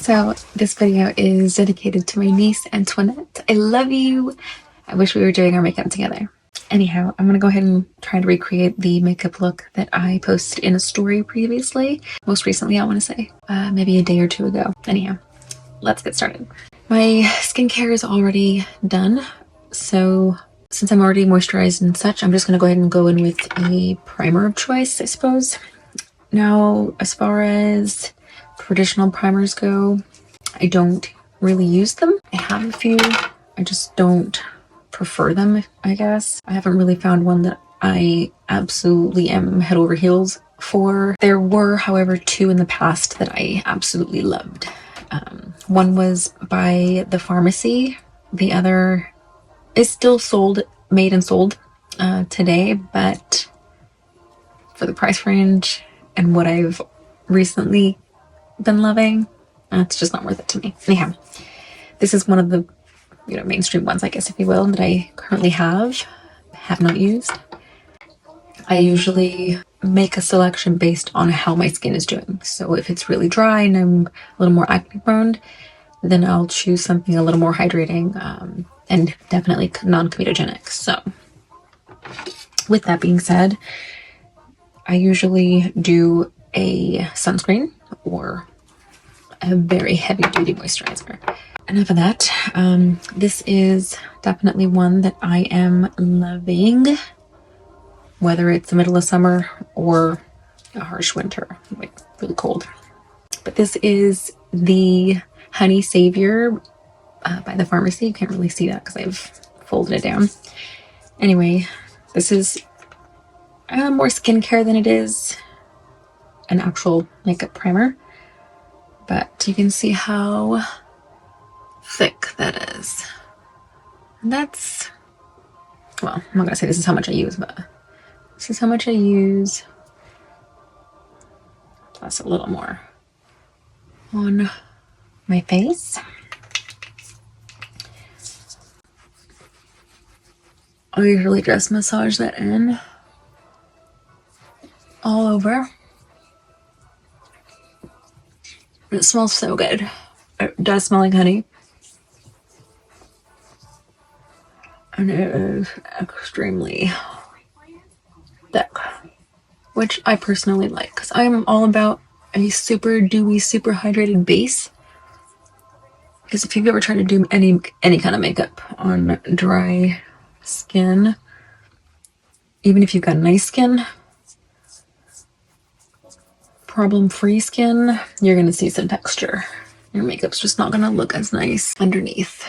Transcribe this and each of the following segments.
So this video is dedicated to my niece Antoinette. I love you. I wish we were doing our makeup together. Anyhow, I'm gonna go ahead and try to recreate the makeup look that I posted in a story previously. Most recently, I want to say, maybe a day or two ago. Anyhow, let's get started. My skincare is already done, so since I'm already moisturized and such, I'm just gonna go ahead and go in with a primer of choice, I suppose. Now, as far as traditional primers go, I don't really use them. I have a few, I just don't prefer them, I guess. I haven't really found one that I absolutely am head over heels for. There were, however, two in the past that I absolutely loved. One was by the pharmacy. The other is still made and sold today, but for the price range and what I've recently been loving, it's just not worth it to me. Anyhow, this is one of the mainstream ones, I guess, if you will, that I currently have not used. I usually make a selection based on how my skin is doing. So if it's really dry and I'm a little more acne prone, then I'll choose something a little more hydrating and definitely non-comedogenic. So with that being said, I usually do a sunscreen or a very heavy duty moisturizer. Enough of that. This is definitely one that I am loving, whether it's the middle of summer or a harsh winter, like really cold. But this is the Honey Savior by the pharmacy. You can't really see that because I've folded it down. Anyway, this is more skincare than it is an actual makeup primer, but you can see how thick that is. And that's, well, I'm not gonna say this is how much I use, but this is how much I use, plus a little more on my face. I usually just massage that in all over. It smells so good. It does smell like honey. And it is extremely thick, which I personally like because I am all about a super dewy, super hydrated base. Because if you've ever tried to do any kind of makeup on dry skin, even if you've got nice skin, problem-free skin, you're gonna see some texture. Your makeup's just not gonna look as nice underneath.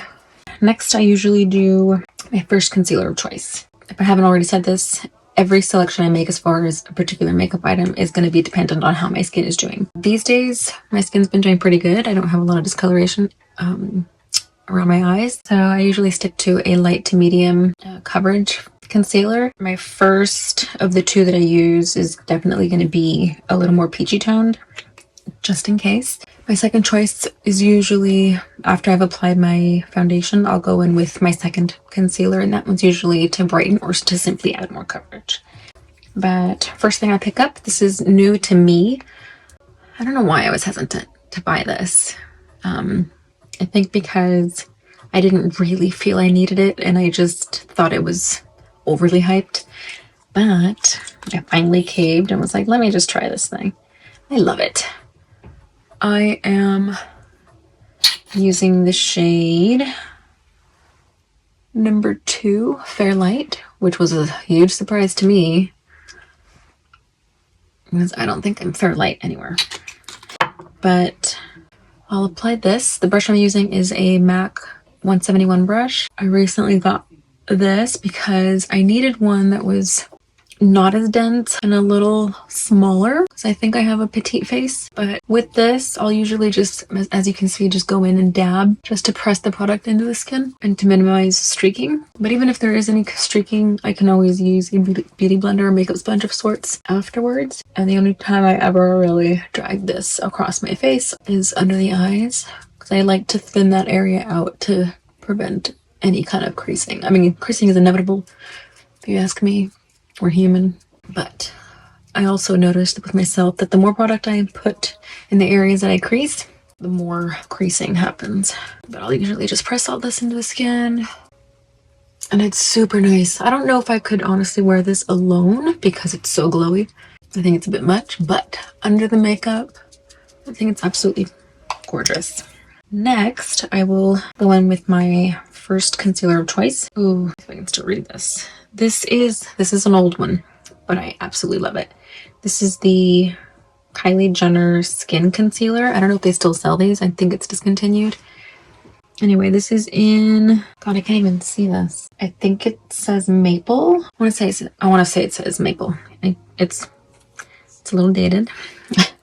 Next, I usually do my first concealer of choice. If I haven't already said this, every selection I make as far as a particular makeup item is going to be dependent on how my skin is doing. These days, my skin's been doing pretty good. I don't have a lot of discoloration around my eyes, so I usually stick to a light to medium coverage concealer. My first of the two that I use is definitely going to be a little more peachy toned, just in case. My second choice is usually after I've applied my foundation, I'll go in with my second concealer, and that one's usually to brighten or to simply add more coverage. But first thing I pick up, this is new to me. I don't know why I was hesitant to buy this. I think because I didn't really feel I needed it, and I just thought it was overly hyped. But I finally caved and was like, let me just try this thing. I love it. I am using the shade number 2, Fairlight, which was a huge surprise to me because I don't think I'm Fairlight anywhere. But I'll apply this. The brush I'm using is a MAC 171 brush. I recently got this because I needed one that was not as dense and a little smaller because I think I have a petite face. But with this, I'll usually just, as you can see, just go in and dab just to press the product into the skin and to minimize streaking. But even if there is any streaking, I can always use a beauty blender or makeup sponge of sorts afterwards. And the only time I ever really drag this across my face is under the eyes because I like to thin that area out to prevent any kind of creasing. I mean, creasing is inevitable if you ask me. We're human. But I also noticed with myself that the more product I put in the areas that I crease, the more creasing happens. But I'll usually just press all this into the skin. And it's super nice. I don't know if I could honestly wear this alone because it's so glowy. I think it's a bit much, but under the makeup, I think it's absolutely gorgeous. Next, I will go in with my first concealer of choice. Ooh, if I can still read this. This is an old one, but I absolutely love it. This is the Kylie Jenner Skin Concealer. I don't know if they still sell these. I think it's discontinued. Anyway, this is in, God, I can't even see this. I think it says maple. I want to say it says maple. It's a little dated,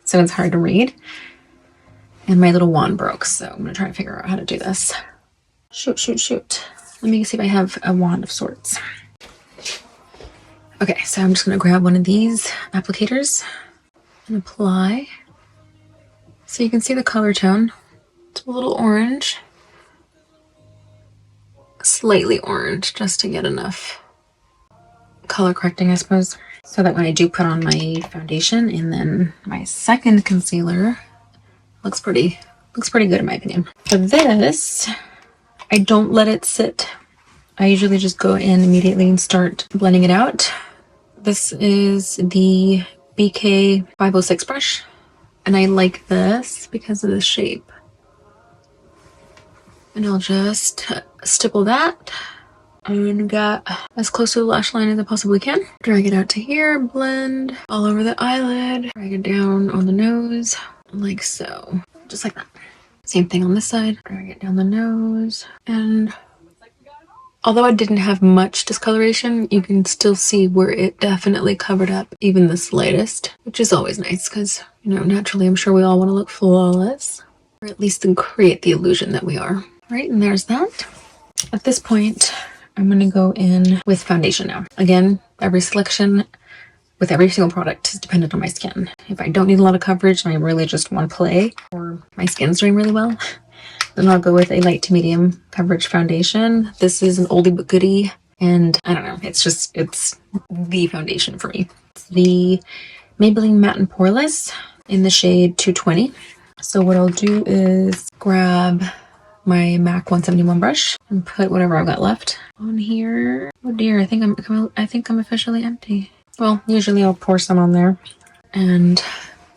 so it's hard to read. And my little wand broke, so I'm gonna try to figure out how to do this. Shoot. Let me see if I have a wand of sorts. Okay, so I'm just gonna grab one of these applicators and apply. So you can see the color tone. It's a little orange. Slightly orange, just to get enough color correcting, I suppose. So that when I do put on my foundation and then my second concealer, looks pretty good in my opinion. For this, I don't let it sit. I usually just go in immediately and start blending it out. This is the BK 506 brush, and I like this because of the shape. And I'll just stipple that and get as close to the lash line as I possibly can. Drag it out to here, blend all over the eyelid, drag it down on the nose, like so. Just like that. Same thing on this side. Drag it down the nose. And although I didn't have much discoloration, you can still see where it definitely covered up even the slightest, which is always nice because, you know, naturally I'm sure we all want to look flawless, or at least create the illusion that we are. Right, and there's that. At this point, I'm going to go in with foundation now. Again, every selection with every single product is dependent on my skin. If I don't need a lot of coverage and I really just want to play, or my skin's doing really well, then I'll go with a light to medium coverage foundation. This is an oldie but goodie, and I don't know, it's the foundation for me. It's the Maybelline Matte and Poreless in the shade 220. So what I'll do is grab my MAC 171 brush and put whatever I've got left on here. Oh dear, I think I'm officially empty. Well, usually I'll pour some on there. And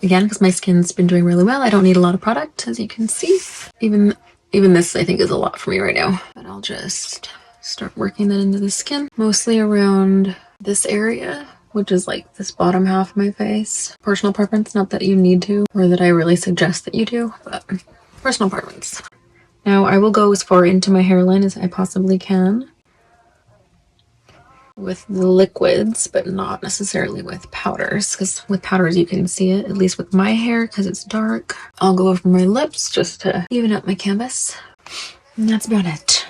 again, because my skin's been doing really well, I don't need a lot of product, as you can see. Even this, I think, is a lot for me right now. But I'll just start working that into the skin, mostly around this area, which is like this bottom half of my face. Personal preference, not that you need to, or that I really suggest that you do, but personal preference. Now I will go as far into my hairline as I possibly can with the liquids, but not necessarily with powders, because with powders you can see it, at least with my hair, because it's dark. I'll go over my lips just to even up my canvas. And that's about it.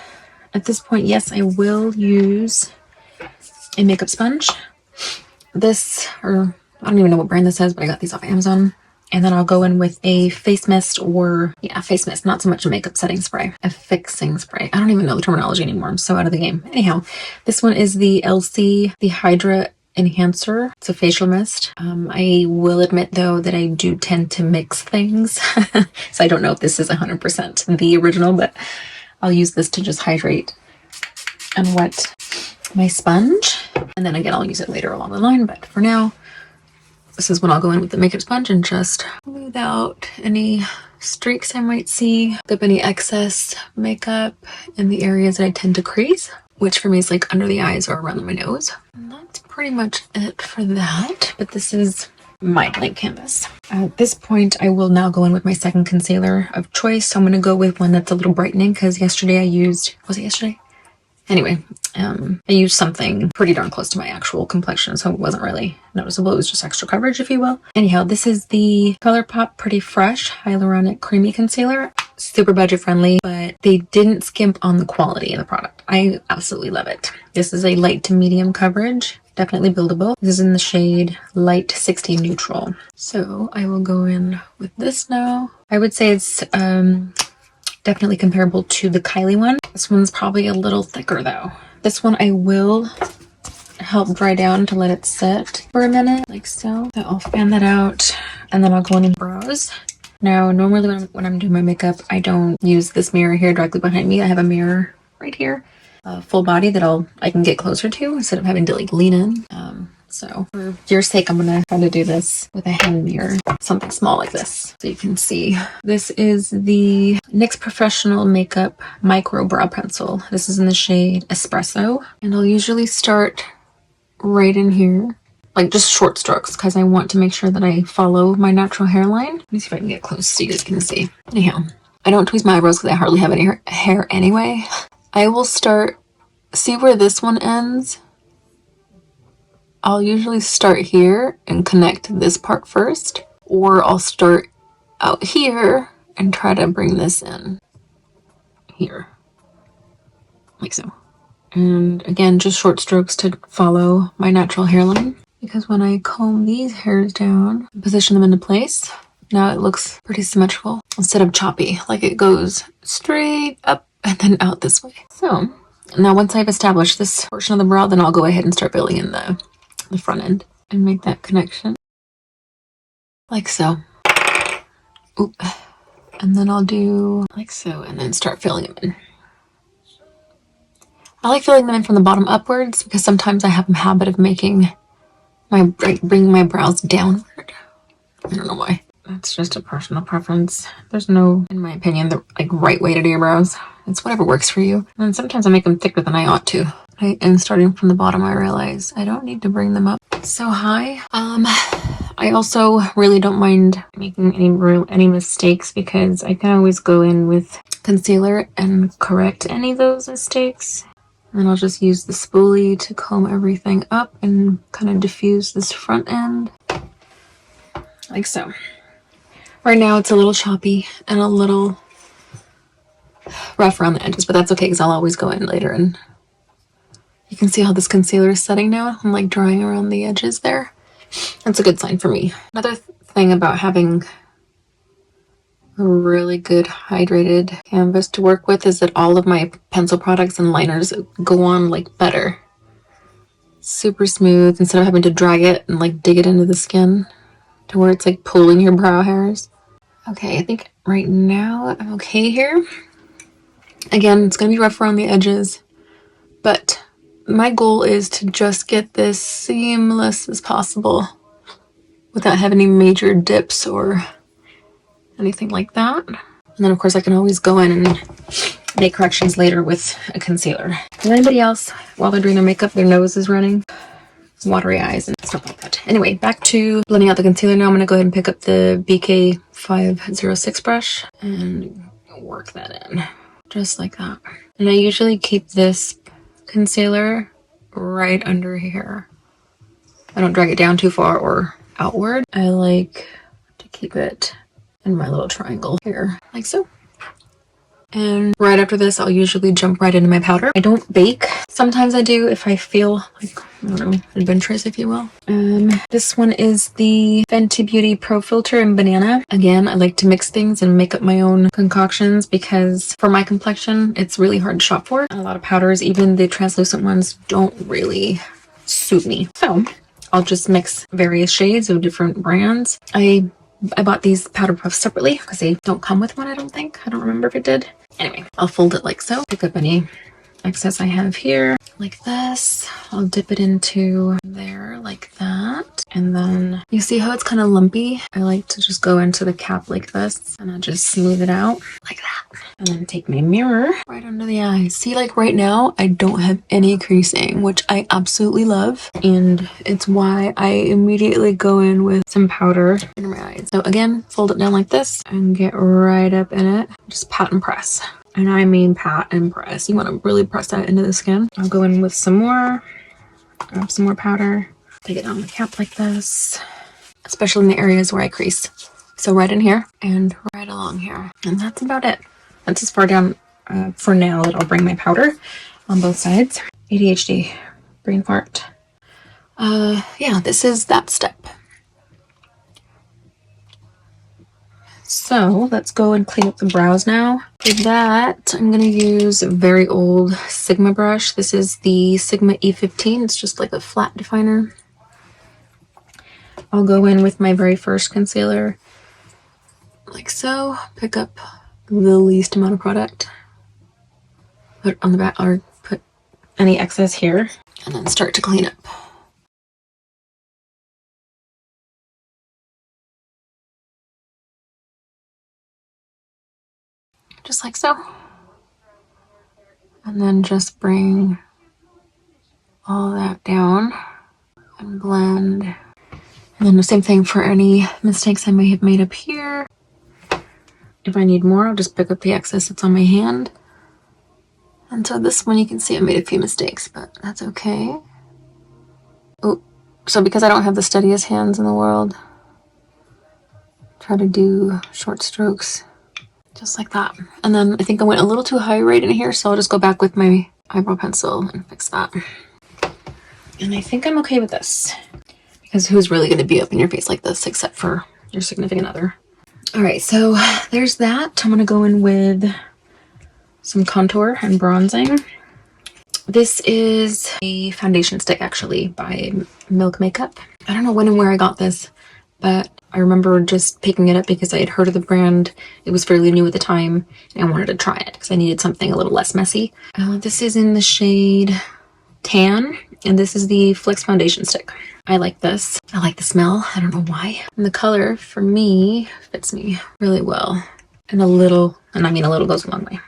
At this point, yes, I will use a makeup sponge. This, or I don't even know what brand this is, but I got these off Amazon. And then I'll go in with a face mist, or face mist, not so much a makeup setting spray, a fixing spray. I don't even know the terminology anymore. I'm so out of the game. Anyhow, this one is the LC, the Hydra Enhancer. It's a facial mist. I will admit though that I do tend to mix things. So I don't know if this is 100% the original, but I'll use this to just hydrate and wet my sponge. And then again, I'll use it later along the line, but for now, this is when I'll go in with the makeup sponge and just smooth out any streaks I might see, pick up any excess makeup in the areas that I tend to crease, which for me is like under the eyes or around my nose. And that's pretty much it for that, but this is my blank canvas. At this point, I will now go in with my second concealer of choice. So I'm going to go with one that's a little brightening, because yesterday I used, was it yesterday? Anyway, I used something pretty darn close to my actual complexion, so it wasn't really noticeable. It was just extra coverage, if you will. Anyhow, this is the ColourPop Pretty Fresh Hyaluronic Creamy Concealer. Super budget friendly, but they didn't skimp on the quality of the product. I absolutely love it. This is a light to medium coverage, definitely buildable. This is in the shade Light 60 Neutral. So I will go in with this now. I would say it's definitely comparable to the Kylie one. This one's probably a little thicker though. This one I will help dry down to let it sit for a minute, like so. So I'll fan that out, and then I'll go in and brows. And then I'm going to go in with my brows. This is the Antoinette Brow Pencil. This is in the shade 220. Now, normally when I'm doing my makeup, I don't use this mirror here directly behind me. I have a mirror right here, full body that I can get closer to instead of having to like lean in. So for your sake, I'm gonna try to do this with a hand mirror, something small like this, so you can see. This is the NYX Professional Makeup Micro Brow Pencil. This is in the shade Espresso, and I'll usually start right in here, like just short strokes, because I want to make sure that I follow my natural hairline. Let me see if I can get close so you guys can see. Anyhow, I don't tweeze my eyebrows because I hardly have any hair anyway. I will start, see where this one ends? I'll usually start here and connect this part first, or I'll start out here and try to bring this in here, like so. And again, just short strokes to follow my natural hairline, because when I comb these hairs down and position them into place, now it looks pretty symmetrical instead of choppy, like it goes straight up and then out this way. So now once I've established this portion of the brow, then I'll go ahead and start filling in the front end and make that connection like so. Oop. And then I'll do like so, and then start filling them in. I like filling them in from the bottom upwards because sometimes I have a habit of bringing my brows downward. I don't know why. That's just a personal preference. There's no, in my opinion, the right way to do your brows. It's whatever works for you. And sometimes I make them thicker than I ought to. And starting from the bottom, I realize I don't need to bring them up so high. I also really don't mind making any mistakes, because I can always go in with concealer and correct any of those mistakes. And I'll just use the spoolie to comb everything up and kind of diffuse this front end, like so. Right now it's a little choppy and a little rough around the edges, but that's okay because I'll always go in later. And you can see how this concealer is setting now. I'm like drawing around the edges there. That's a good sign for me. Another thing about having a really good hydrated canvas to work with is that all of my pencil products and liners go on like butter. Super smooth instead of having to drag it and like dig it into the skin to where it's like pulling your brow hairs. Okay, I think right now I'm okay here. Again, it's gonna be rough around the edges, but my goal is to just get this seamless as possible without having any major dips or anything like that. And then of course I can always go in and make corrections later with a concealer. Does anybody else, while they're doing their makeup, their nose is running? Watery eyes and stuff like that. Anyway, back to blending out the concealer now. I'm going to go ahead and pick up the BK 506 brush and work that in just like that. And I usually keep this concealer right under here. I don't drag it down too far or outward. I like to keep it in my little triangle here, like so. And right after this, I'll usually jump right into my powder. I don't bake. Sometimes I do if I feel like, I don't know, adventurous, if you will. This one is the Fenty Beauty Pro Filter in Banana. Again, I like to mix things and make up my own concoctions because for my complexion, it's really hard to shop for. And a lot of powders, even the translucent ones, don't really suit me. So I'll just mix various shades of different brands. I bought these powder puffs separately because they don't come with one, I don't think. I don't remember if it did. Anyway, I'll fold it like so. Pick up any excess I have here, like this. I'll dip it into there like that. And then you see how it's kind of lumpy? I like to just go into the cap like this and I'll just smooth it out like that. And then take my mirror right under the eyes. See, like right now, I don't have any creasing, which I absolutely love. And it's why I immediately go in with some powder in my eyes. So again, fold it down like this and get right up in it. Just pat and press. And I mean pat and press. You want to really press that into the skin. I'll go in with some more. Grab some more powder. Take it on the cap like this. Especially in the areas where I crease. So right in here and right along here. And that's about it. That's as far down for now that I'll bring my powder on both sides. ADHD. Brain fart. Yeah, this is that step. So let's go and clean up the brows now. For that, I'm going to use a very old Sigma brush. This is the Sigma E15. It's just like a flat definer. I'll go in with my very first concealer like so. Pick up the least amount of product, put on the back, or put any excess here, and then start to clean up. Just like so. And then just bring all that down and blend. And then the same thing for any mistakes I may have made up here. If I need more, I'll just pick up the excess that's on my hand. And so this one you can see I made a few mistakes, but that's okay. Oh, so because I don't have the steadiest hands in the world, try to do short strokes. Just like that. And then I think I went a little too high right in here, so I'll just go back with my eyebrow pencil and fix that. And I think I'm okay with this. Because who's really going to be up in your face like this except for your significant other? Alright, so there's that. I'm going to go in with some contour and bronzing. This is a foundation stick actually by Milk Makeup. I don't know when and where I got this, but I remember just picking it up because I had heard of the brand. It was fairly new at the time and I wanted to try it because I needed something a little less messy. This is in the shade Tan, and this is the Flicks foundation stick. I like this. I like the smell. I don't know why. And the color for me fits me really well. And a little goes a long way.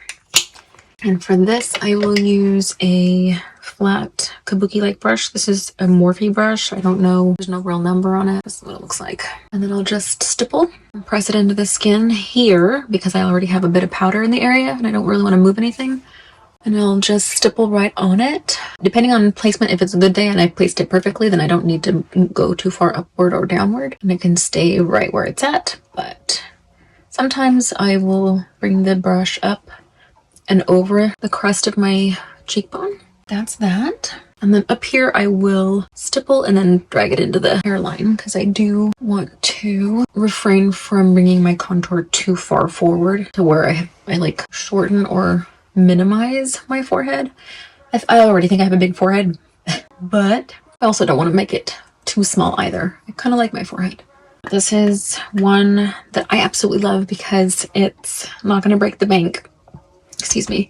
And for this, I will use a flat kabuki-like brush. This is a Morphe brush. I don't know. There's no real number on it. This is what it looks like. And then I'll just stipple and press it into the skin here because I already have a bit of powder in the area and I don't really want to move anything. And I'll just stipple right on it. Depending on placement, if it's a good day and I placed it perfectly, then I don't need to go too far upward or downward. And it can stay right where it's at. But sometimes I will bring the brush up and over the crest of my cheekbone. That's that. And then up here I will stipple and then drag it into the hairline because I do want to refrain from bringing my contour too far forward to where I like shorten or minimize my forehead. I already think I have a big forehead, but I also don't want to make it too small either. I kind of like my forehead. This is one that I absolutely love because it's not going to break the bank. Excuse me.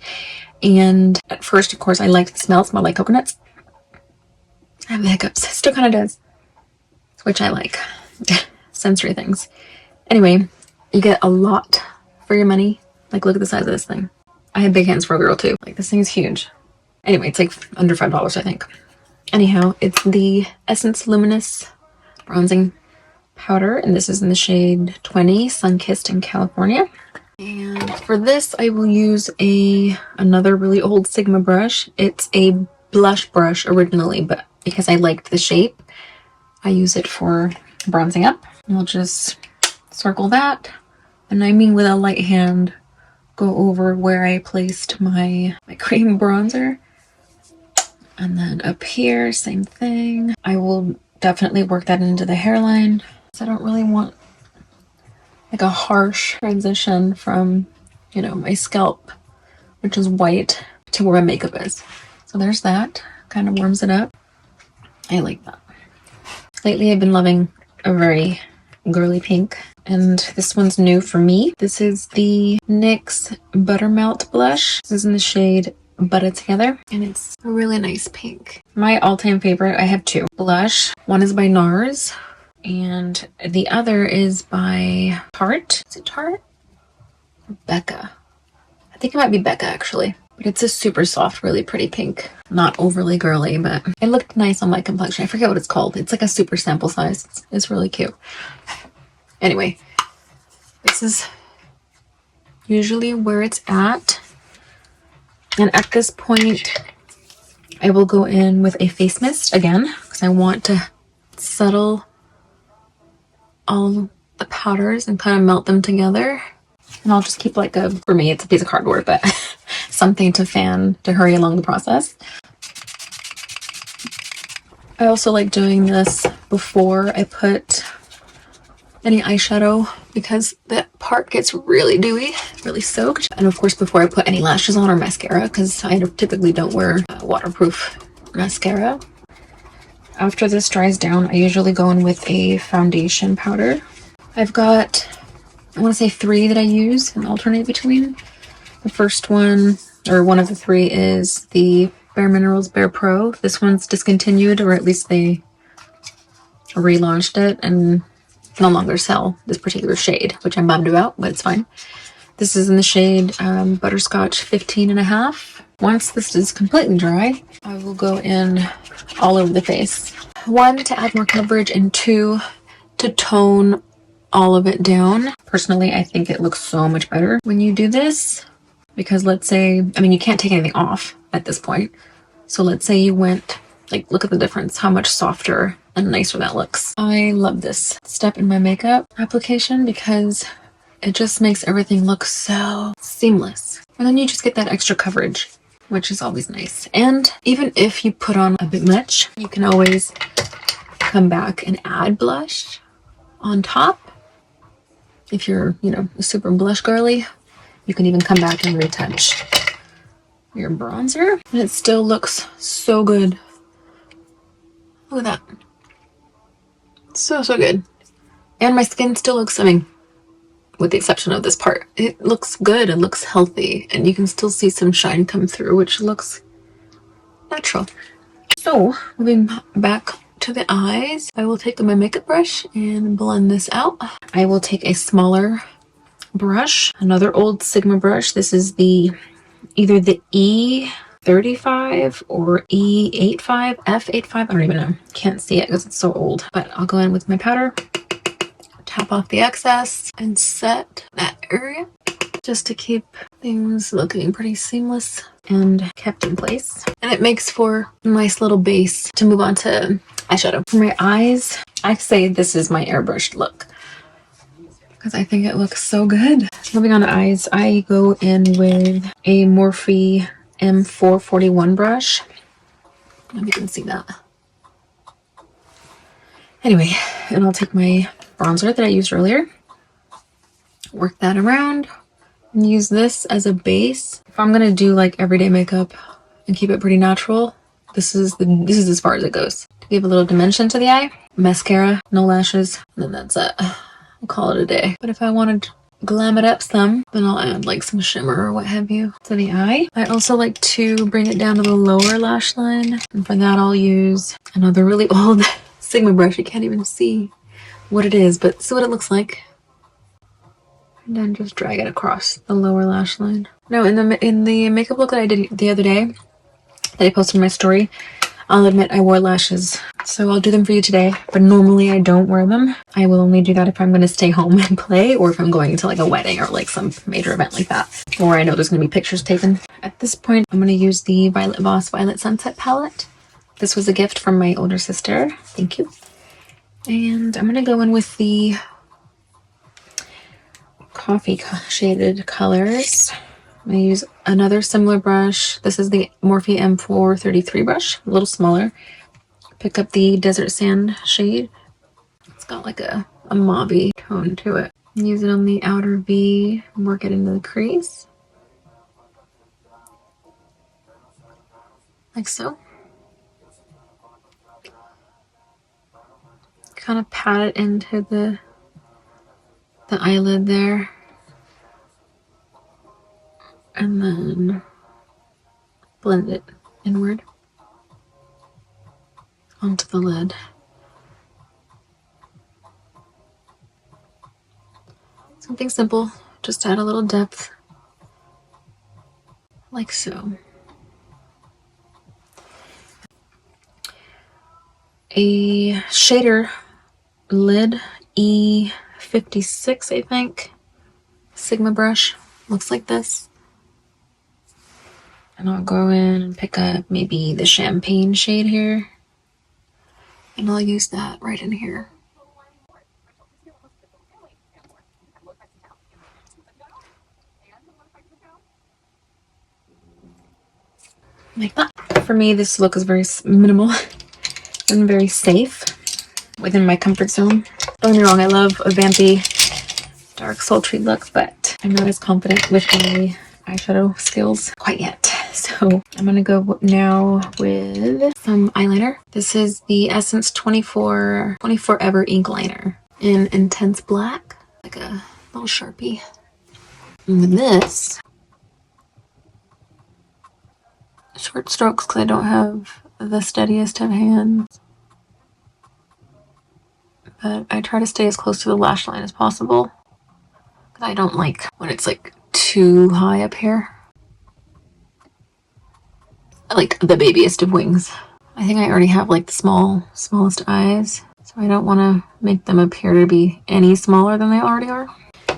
And at first, of course, I liked the smell. It smelled like coconuts. I have the hiccups. It still kind of does. Which I like. Sensory things. Anyway, you get a lot for your money. Like, look at the size of this thing. I have big hands for a girl, too. Like, this thing is huge. Anyway, it's like under $5, I think. Anyhow, it's the Essence Luminous Bronzing Powder. And this is in the shade 20, Sun-Kissed in California. And for this, I will use another really old Sigma brush. It's a blush brush originally, but because I liked the shape, I use it for bronzing up. And I'll just circle that. And I mean with a light hand, go over where I placed my cream bronzer. And then up here, same thing. I will definitely work that into the hairline. So I don't really want like a harsh transition from, you know, my scalp, which is white, to where my makeup is. So there's that. Kind of warms it up. I like that. Lately I've been loving a very girly pink, and this one's new for me. This is the NYX Buttermelt Blush. This is in the shade Butter Together, and it's a really nice pink. My all-time favorite, I have two. Blush. One is by NARS, and the other is by Tarte. Is it Tarte? Becca. I think it might be Becca, actually. But it's a super soft, really pretty pink. Not overly girly, but it looked nice on my complexion. I forget what it's called. It's like a super sample size. It's really cute. Anyway, this is usually where it's at. And at this point, I will go in with a face mist again, because I want to settle all the powders and kind of melt them together. And I'll just keep like for me, it's a piece of cardboard, but something to fan to hurry along the process. I also like doing this before I put any eyeshadow because that part gets really dewy, really soaked. And of course, before I put any lashes on or mascara, because I typically don't wear waterproof mascara. After this dries down, I usually go in with a foundation powder. I've got I want to say 3 that I use and alternate between. The first one, or one of the 3, is the Bare Minerals Bare Pro. This one's discontinued, or at least they relaunched it and no longer sell this particular shade, which I'm bummed about, but it's fine. This is in the shade Butterscotch 15.5. Once this is completely dry, I will go in all over the face. 1, to add more coverage, and 2, to tone all of it down. Personally, I think it looks so much better when you do this, because let's say, I mean, you can't take anything off at this point. So let's say you went, like, look at the difference, how much softer and nicer that looks. I love this step in my makeup application because it just makes everything look so seamless. And then you just get that extra coverage, which is always nice. And even if you put on a bit much, you can always come back and add blush on top. If you're, you know, super blush girly, you can even come back and retouch your bronzer, and it still looks so good. Look at that. So good. And my skin still looks, I mean, with the exception of this part, it looks good, it looks healthy, and you can still see some shine come through, which looks natural. So, moving back to the eyes, I will take my makeup brush and blend this out. I will take a smaller brush, another old Sigma brush. This is the either the E35 or E85, F85, I don't even know. Can't see it because it's so old. But I'll go in with my powder, tap off the excess, and set that area just to keep things looking pretty seamless and kept in place. And it makes for a nice little base to move on to eyeshadow. For my eyes, I say this is my airbrushed look because I think it looks so good. Moving on to eyes, I go in with a Morphe M441 brush. I don't know if you can see that. Anyway, and I'll take my bronzer that I used earlier, work that around, and use this as a base. If I'm gonna do like everyday makeup and keep it pretty natural, this is as far as it goes. To give a little dimension to the eye, mascara, no lashes, and then that's it. I'll call it a day. But if I want to glam it up some, then I'll add like some shimmer or what have you to the eye. I also like to bring it down to the lower lash line, and for that I'll use another really old Sigma brush. You can't even see what it is, but see what it looks like. And then just drag it across the lower lash line. No, in the makeup look that I did the other day, that I posted in my story, I'll admit I wore lashes. So I'll do them for you today, but normally I don't wear them. I will only do that if I'm going to stay home and play, or if I'm going to like a wedding or like some major event like that, or I know there's going to be pictures taken. At this point, I'm going to use the Violet Voss Violet Sunset palette. This was a gift from my older sister. Thank you. And I'm going to go in with the coffee shaded colors. I'm going to use another similar brush. This is the Morphe M433 brush, a little smaller. Pick up the Desert Sand shade. It's got like a mauve tone to it. Use it on the outer V and work it into the crease. Like so. Kind of pat it into the eyelid there. And then blend it inward onto the lid. Something simple, just add a little depth, like so. A shader lid, E56, I think, Sigma brush, looks like this. And I'll go in and pick up maybe the champagne shade here. And I'll use that right in here. Like that. For me, this look is very minimal and very safe within my comfort zone. Don't get me wrong, I love a vampy, dark, sultry look, but I'm not as confident with my eyeshadow skills quite yet. So I'm gonna go now with some eyeliner. This is the Essence 24 Ever ink liner in intense black, like a little Sharpie. And this, short strokes because I don't have the steadiest of hands. But I try to stay as close to the lash line as possible. I don't like when it's like too high up here. I like the babiest of wings. I think I already have like the smallest eyes, so I don't want to make them appear to be any smaller than they already are.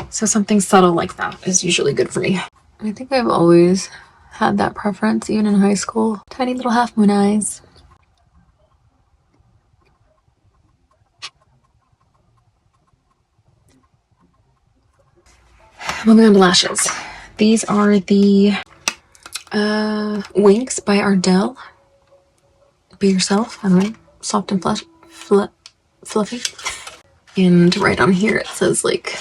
So something subtle like that is usually good for me. I think I've always had that preference, even in high school. Tiny little half moon eyes. Moving on to lashes. These are the Winks by Ardell. Be yourself. I don't know. Soft and fluffy. And right on here it says like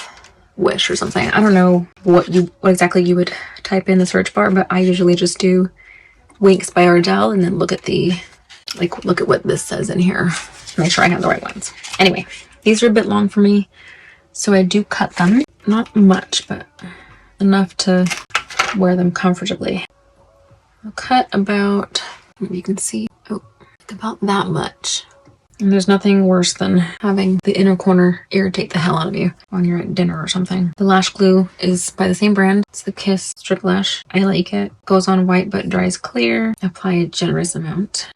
Wish or something. I don't know what exactly you would type in the search bar, but I usually just do Winks by Ardell and then look at what this says in here. Make sure I have the right ones. Anyway, these are a bit long for me, so I do cut them. Not much, but enough to wear them comfortably. I'll cut about, you can see, about that much. And there's nothing worse than having the inner corner irritate the hell out of you when you're at dinner or something. The lash glue is by the same brand. It's the Kiss Strip Lash. I like it. Goes on white but dries clear. Apply a generous amount,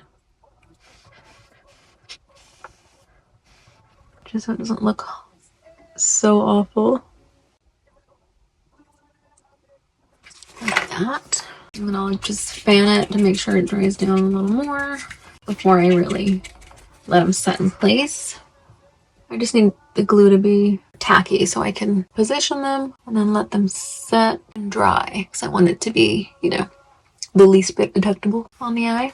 just so it doesn't look so awful. Like that. And then I'll just fan it to make sure it dries down a little more before I really let them set in place. I just need the glue to be tacky so I can position them and then let them set and dry, because I want it to be, you know, the least bit detectable on the eye,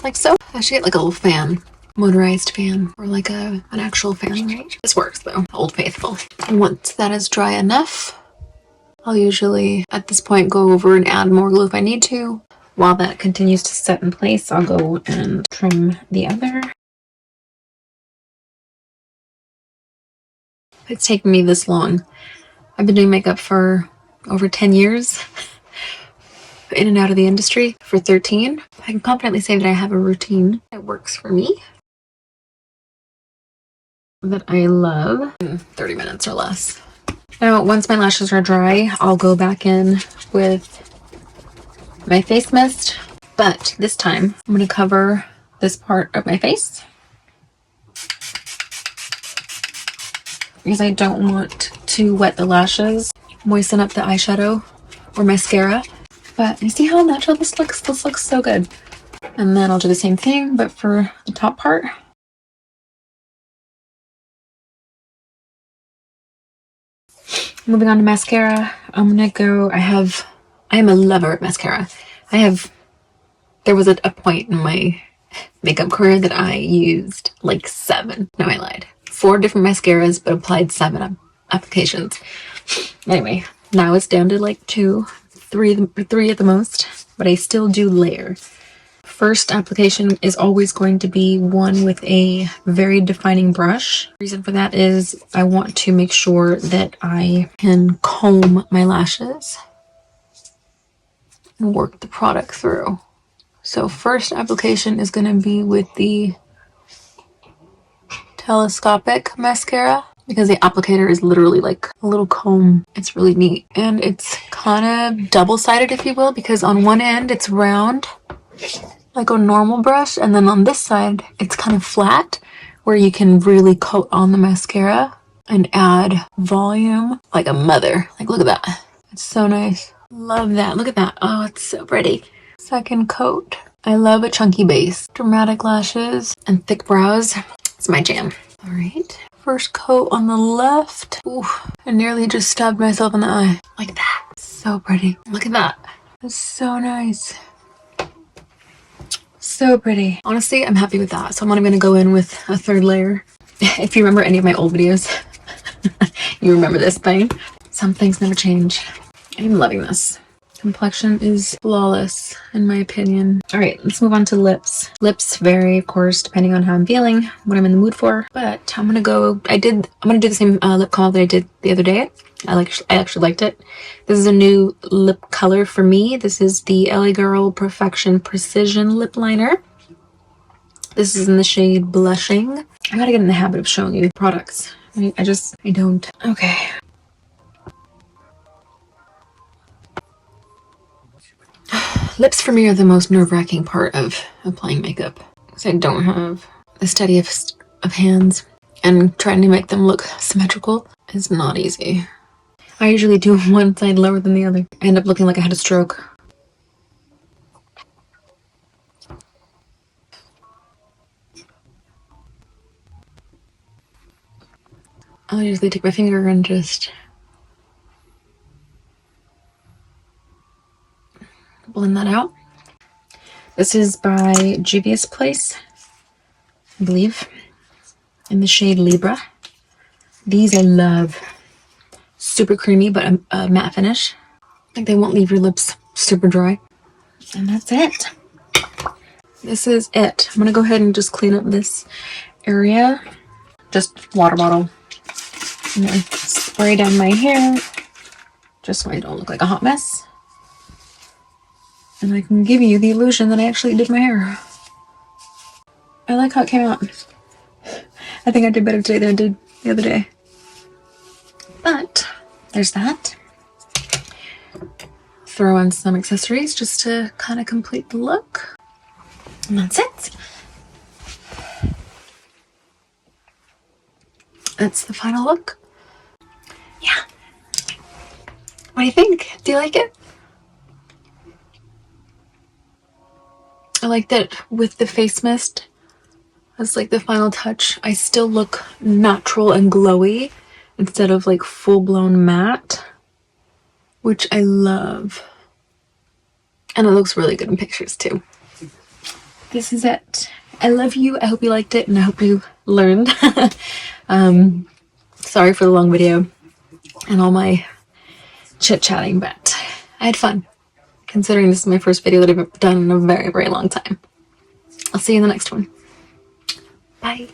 like so. I should get like a little fan, motorized fan, or like an actual fan, right? This works though, Old Faithful. And once that is dry enough, I'll usually at this point go over and add more glue if I need to. While that continues to set in place, I'll go and trim the other. It's taken me this long. I've been doing makeup for over 10 years, in and out of the industry for 13. I can confidently say that I have a routine that works for me, that I love, in 30 minutes or less. Now, once my lashes are dry, I'll go back in with my face mist, but this time I'm going to cover this part of my face because I don't want to wet the lashes, moisten up the eyeshadow or mascara. But you see how natural this looks? This looks so good. And then I'll do the same thing, but for the top part. Moving on to mascara, I'm gonna go, I am a lover of mascara. There was a point in my makeup career that I used like 7, no I lied, 4 different mascaras, but applied 7 applications. Anyway, now it's down to like 2, 3 at the most, but I still do layer. First application is always going to be one with a very defining brush. The reason for that is I want to make sure that I can comb my lashes and work the product through. So first application is going to be with the telescopic mascara, because the applicator is literally like a little comb. It's really neat. And it's kind of double-sided, if you will, because on one end it's round, like a normal brush, and then on this side it's kind of flat, where you can really coat on the mascara and add volume like a mother. Like, look at that. It's so nice. Love that. Look at that. Oh, it's so pretty. Second coat. I love a chunky base. Dramatic lashes and thick brows. It's my jam. All right. First coat on the left. Ooh, I nearly just stabbed myself in the eye. Like that. So pretty. Look at that. It's so nice. So pretty. Honestly, I'm happy with that. So I'm not going to go in with a third layer. If you remember any of my old videos, you remember this thing. Some things never change. I'm loving this. Complexion is flawless, in my opinion. All right, let's move on to lips. Lips vary, of course, depending on how I'm feeling, what I'm in the mood for. But I'm gonna do the same lip color that I did the other day. I actually liked it. This is a new lip color for me. This is the LA Girl Perfection Precision Lip Liner. This is in the shade Blushing. I gotta get in the habit of showing you products. I don't. Okay. Lips for me are the most nerve-wracking part of applying makeup, because I don't have the steadiest of hands, and trying to make them look symmetrical is not easy. I usually do one side lower than the other. I end up looking like I had a stroke. I'll usually take my finger and just blend that out. This is by Juvia's Place, I believe, in the shade Libra. These I love. Super creamy, but a matte finish. Like they won't leave your lips super dry. And that's it. This is it. I'm gonna go ahead and just clean up this area. Just water bottle. I'm gonna spray down my hair, just so I don't look like a hot mess. And I can give you the illusion that I actually did my hair. I like how it came out. I think I did better today than I did the other day. But there's that. Throw on some accessories just to kind of complete the look. And that's it. That's the final look. Yeah. What do you think? Do you like it? I like that with the face mist as like the final touch. I still look natural and glowy instead of like full-blown matte, which I love. And it looks really good in pictures too. This is it. I love you. I hope you liked it and I hope you learned. Sorry for the long video and all my chit-chatting, but I had fun, considering this is my first video that I've done in a very, very long time. I'll see you in the next one. Bye.